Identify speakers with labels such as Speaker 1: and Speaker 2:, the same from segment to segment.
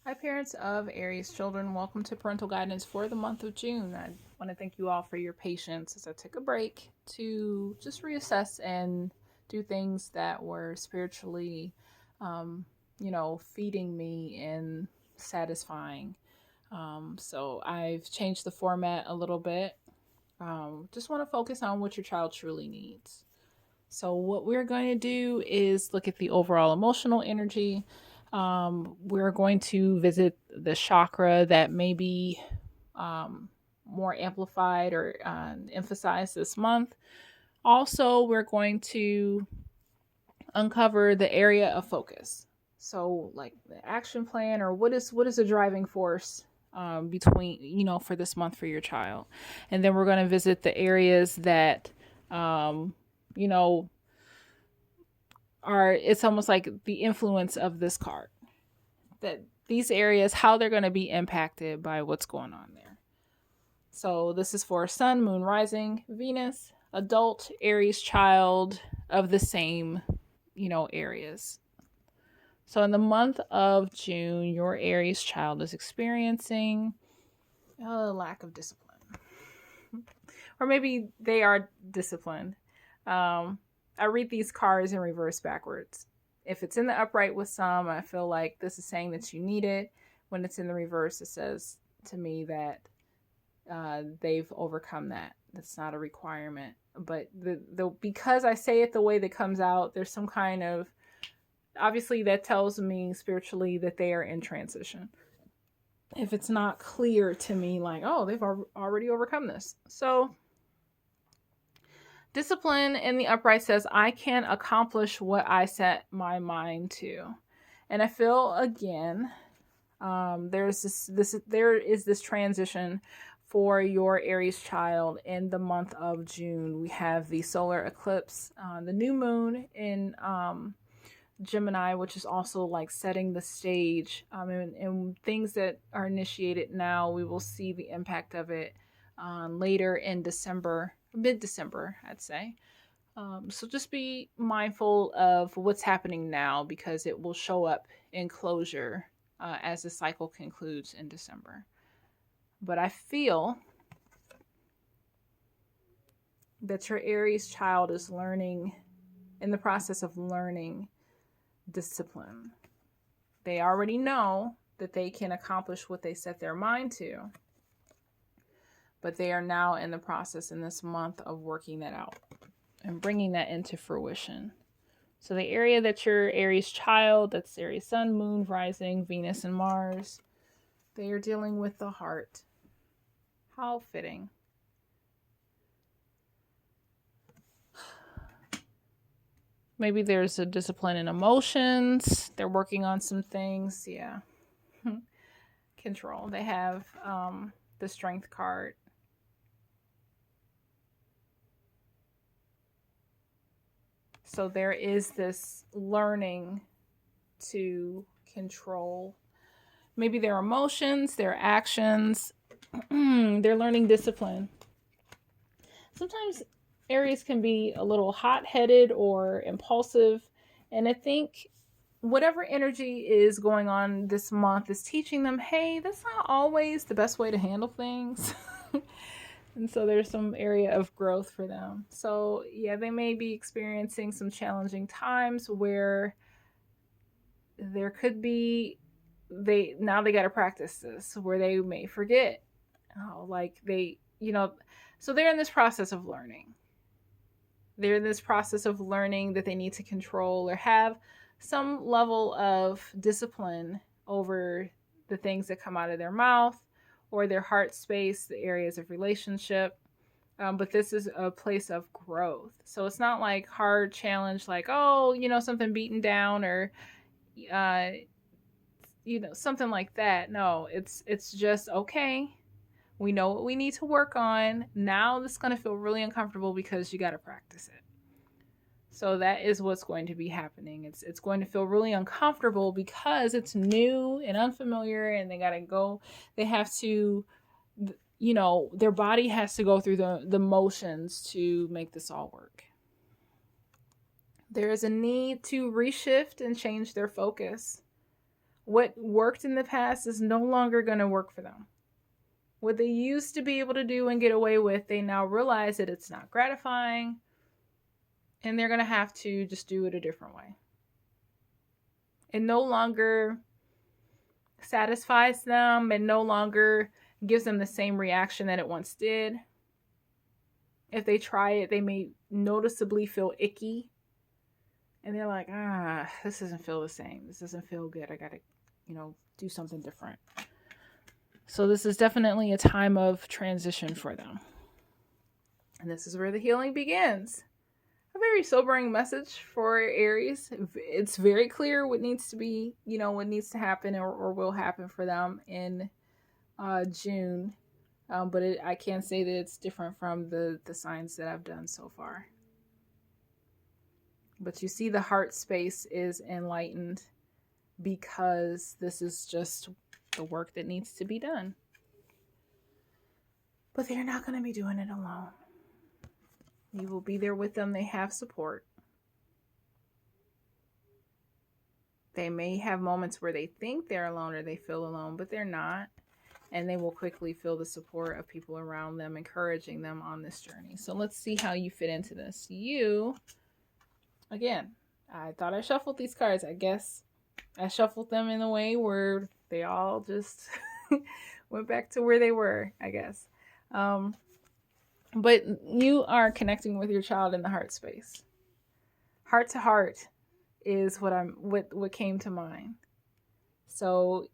Speaker 1: Hi, parents of Aries children. Welcome to Parental Guidance for the month of June. I want to thank you all for your patience as I took a break to just reassess and do things that were spiritually, feeding me and satisfying. So I've changed the format a little bit. Just want to focus on what your child truly needs. So, what we're going to do is look at the overall emotional energy. We're going to visit the chakra that may be more amplified or emphasized this month. Also, we're going to uncover the area of focus. So, like the action plan, or what is the driving force between for this month for your child, and then we're going to visit the areas that um, you know are it's almost like the influence of this card, that these areas, how they're going to be impacted by what's going on there. So this is for sun, moon, rising, Venus, adult, Aries, child of the same, areas. So in the month of June, your Aries child is experiencing a lack of discipline. Or maybe they are disciplined. I read these cards in reverse backwards. If it's in the upright with some, I feel like this is saying that you need it. When it's in the reverse, it says to me that they've overcome that. That's not a requirement. But the because I say it the way that comes out, there's some kind of, obviously that tells me spiritually that they are in transition. If it's not clear to me, like, oh, they've already overcome this. So discipline in the upright says, I can accomplish what I set my mind to. And I feel again, there is this transition for your Aries child in the month of June. We have the solar eclipse, the new moon in Gemini, which is also like setting the stage, and things that are initiated now, we will see the impact of it later in December, mid-December, I'd say. So just be mindful of what's happening now, because it will show up in closure as the cycle concludes in December. But I feel that your Aries child is learning, in the process of learning discipline. They already know that they can accomplish what they set their mind to, but they are now in the process in this month of working that out and bringing that into fruition. So the area that your Aries child, that's Aries sun, moon, rising, Venus, and Mars, they are dealing with the heart. How fitting. Maybe there's a discipline in emotions. They're working on some things. Yeah. Control. They have the strength card. So there is this learning to control maybe their emotions, their actions. They're learning discipline. Sometimes Aries can be a little hot-headed or impulsive, and I think whatever energy is going on this month is teaching them, hey, that's not always the best way to handle things. And so there's some area of growth for them. So yeah, they may be experiencing some challenging times where there could be, they got to practice this, where they may forget. Oh, like so they're in this process of learning. They're in this process of learning that they need to control or have some level of discipline over the things that come out of their mouth or their heart space, the areas of relationship. But this is a place of growth. So it's not like hard challenge, like, oh, something beaten down or, something like that. No, it's just, okay, we know what we need to work on. Now this is going to feel really uncomfortable because you got to practice it. So that is what's going to be happening. It's going to feel really uncomfortable because it's new and unfamiliar, and they got to go. They have to, their body has to go through the motions to make this all work. There is a need to reshift and change their focus. What worked in the past is no longer going to work for them. What they used to be able to do and get away with, they now realize that it's not gratifying, and they're going to have to just do it a different way. It no longer satisfies them. It no longer gives them the same reaction that it once did. If they try it, they may noticeably feel icky. And they're like, this doesn't feel the same. This doesn't feel good. I got to, do something different. So this is definitely a time of transition for them. And this is where the healing begins. A very sobering message for Aries. It's very clear what needs to be, what needs to happen or will happen for them in June. But I can say that it's different from the signs that I've done so far. But you see the heart space is enlightened because this is just the work that needs to be done. But they're not going to be doing it alone. You will be there with them. They have support. They may have moments where they think they're alone or they feel alone, but they're not. And they will quickly feel the support of people around them, encouraging them on this journey. So let's see how you fit into this. Again, I thought I shuffled these cards. I guess I shuffled them in a way where they all just went back to where they were, I guess. But you are connecting with your child in the heart space. Heart to heart is what came to mind. So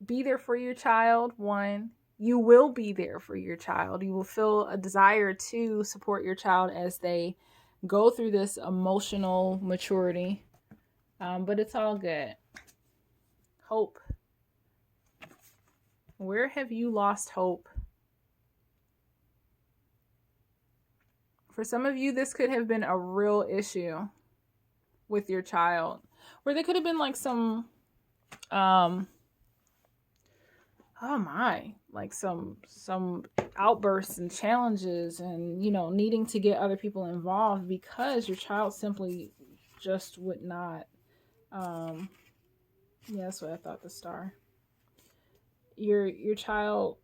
Speaker 1: be there for your child. One, you will be there for your child. You will feel a desire to support your child as they go through this emotional maturity. But it's all good. Hope. Where have you lost hope? For some of you, this could have been a real issue with your child, where there could have been like some, some outbursts and challenges and, needing to get other people involved because your child simply just would not. That's what I thought, the star. Your child,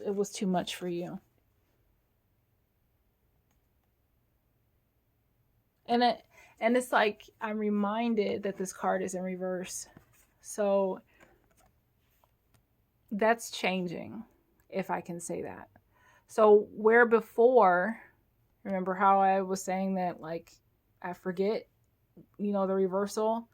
Speaker 1: it was too much for you. And it's like I'm reminded that this card is in reverse. So that's changing, if I can say that. So where before, remember how I was saying that, like, I forget, the reversal.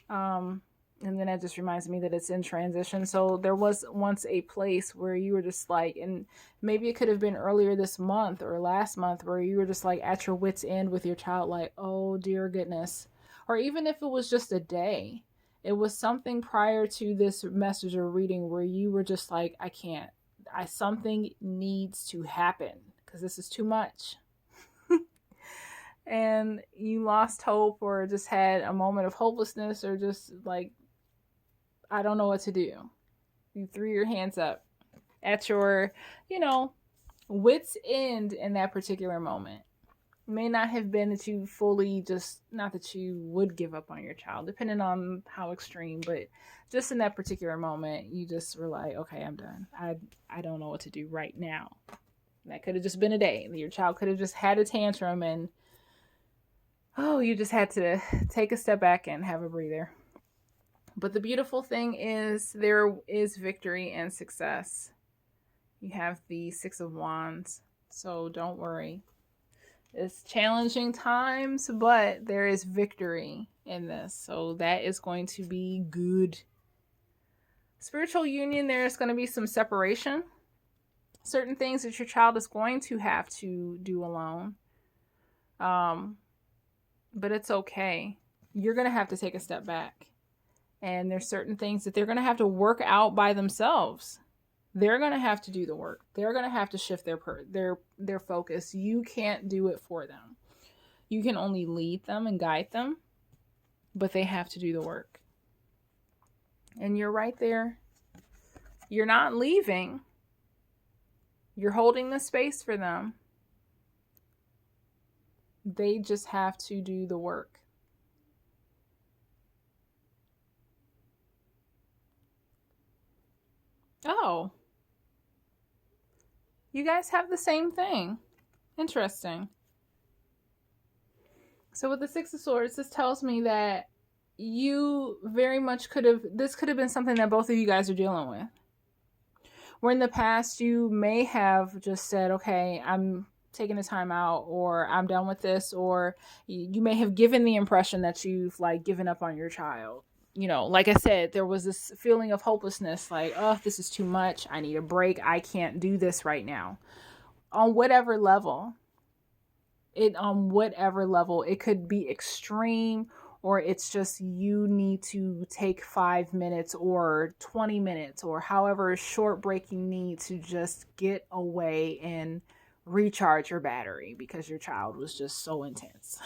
Speaker 1: And then it just reminds me that it's in transition. So there was once a place where you were just like, and maybe it could have been earlier this month or last month, where you were just like at your wit's end with your child, like, oh dear goodness. Or even if it was just a day, it was something prior to this message or reading where you were just like, I can't, something needs to happen because this is too much. And you lost hope or just had a moment of hopelessness or just like, I don't know what to do. You threw your hands up at your, wit's end in that particular moment. It may not have been that you fully not that you would give up on your child, depending on how extreme, but just in that particular moment, you just were like, okay, I'm done. I don't know what to do right now. That could have just been a day. Your child could have just had a tantrum and, you just had to take a step back and have a breather. But the beautiful thing is there is victory and success. You have the 6 of Wands, so don't worry. It's challenging times, but there is victory in this. So that is going to be good. Spiritual union, there's going to be some separation. Certain things that your child is going to have to do alone. But it's okay. You're going to have to take a step back. And there's certain things that they're going to have to work out by themselves. They're going to have to do the work. They're going to have to shift their focus. You can't do it for them. You can only lead them and guide them, but they have to do the work. And you're right there. You're not leaving. You're holding the space for them. They just have to do the work. Oh, you guys have the same thing. Interesting. So with the Six of Swords, this tells me that you very much this could have been something that both of you guys are dealing with. Where in the past you may have just said, okay, I'm taking the time out, or I'm done with this, or you may have given the impression that you've like given up on your child. You know, like I said, there was this feeling of hopelessness, like, oh, this is too much. I need a break. I can't do this right now. On whatever level, it could be extreme, or it's just you need to take 5 minutes or 20 minutes or however short break you need to just get away and recharge your battery because your child was just so intense.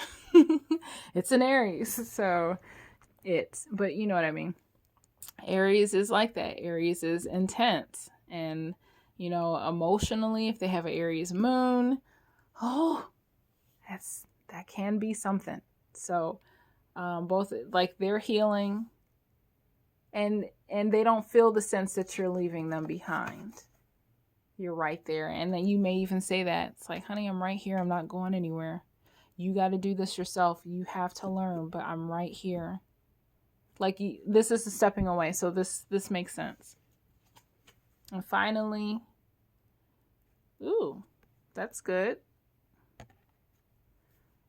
Speaker 1: It's an Aries, so but you know what I mean. Aries is like that. Aries is intense, and emotionally, if they have an Aries moon, oh, that can be something. So both, like, they're healing, and they don't feel the sense that you're leaving them behind. You're right there. And then you may even say that it's like, honey, I'm right here. I'm not going anywhere. You got to do this yourself. You have to learn, but I'm right here. Like, this is a stepping away. So this makes sense. And finally, ooh, that's good.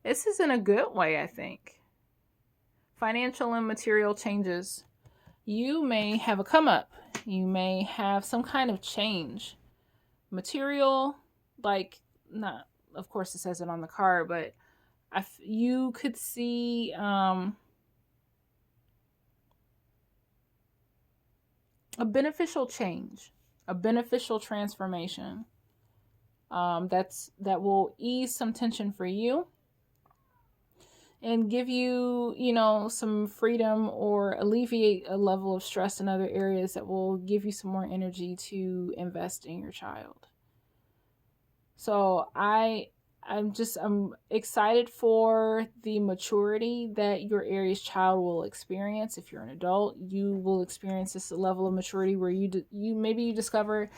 Speaker 1: This is in a good way, I think. Financial and material changes. You may have a come up. You may have some kind of change. Material, like, not, of course it says it on the card, but you could see a beneficial change, a beneficial transformation that will ease some tension for you and give you, some freedom, or alleviate a level of stress in other areas that will give you some more energy to invest in your child. So I'm excited for the maturity that your Aries child will experience. If you're an adult, you will experience this level of maturity where you discover,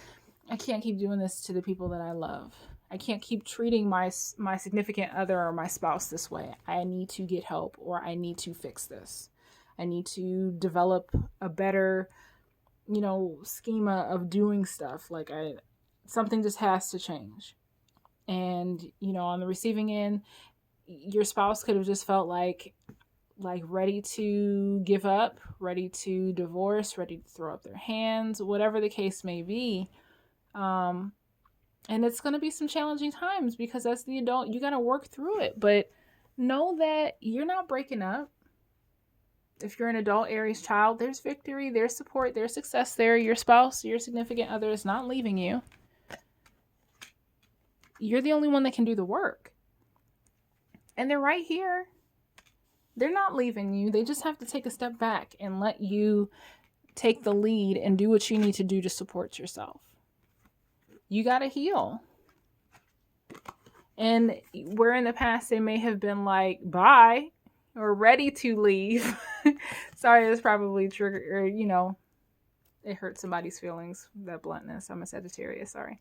Speaker 1: I can't keep doing this to the people that I love. I can't keep treating my significant other or my spouse this way. I need to get help, or I need to fix this. I need to develop a better, schema of doing stuff. Like, something just has to change. And, on the receiving end, your spouse could have just felt like ready to give up, ready to divorce, ready to throw up their hands, whatever the case may be. And it's going to be some challenging times, because as the adult, you got to work through it. But know that you're not breaking up. If you're an adult Aries child, there's victory, there's support, there's success there. Your spouse, your significant other is not leaving you. You're the only one that can do the work. And they're right here. They're not leaving you. They just have to take a step back and let you take the lead and do what you need to do to support yourself. You got to heal. And where in the past they may have been like, bye, or ready to leave. Sorry, that's probably trigger, it hurt somebody's feelings, that bluntness. I'm a Sagittarius, sorry.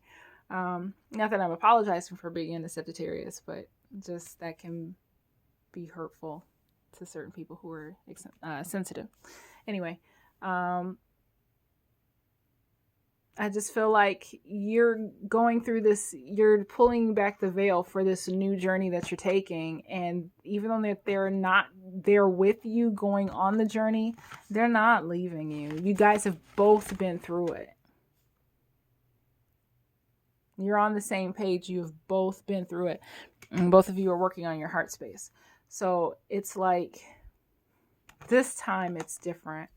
Speaker 1: Not that I'm apologizing for being a Sagittarius, but just that can be hurtful to certain people who are sensitive. Anyway, I just feel like you're going through this, you're pulling back the veil for this new journey that you're taking. And even though they're not there with you going on the journey, they're not leaving you. You guys have both been through it. You're on the same page. You've both been through it. And both of you are working on your heart space. So it's like, this time it's different.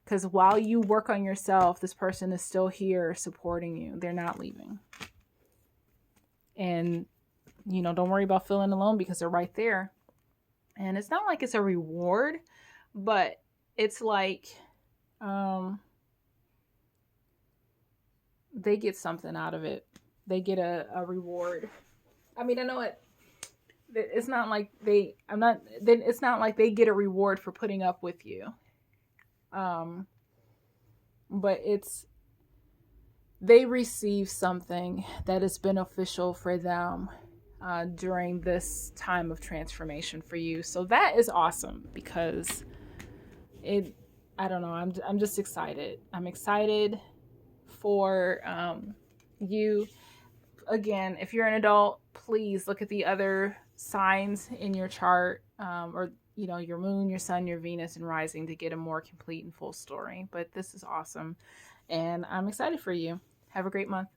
Speaker 1: Because while you work on yourself, this person is still here supporting you. They're not leaving. And, don't worry about feeling alone, because they're right there. And it's not like it's a reward, but it's like they get something out of it. They get a reward. I mean, I know it's not like it's not like they get a reward for putting up with you. But it's they receive something that is beneficial for them during this time of transformation for you. So that is awesome because I don't know, I'm just excited. I'm excited for you. Again, if you're an adult, please look at the other signs in your chart, or your moon, your sun, your Venus, and rising to get a more complete and full story. But this is awesome, and I'm excited for you. Have a great month.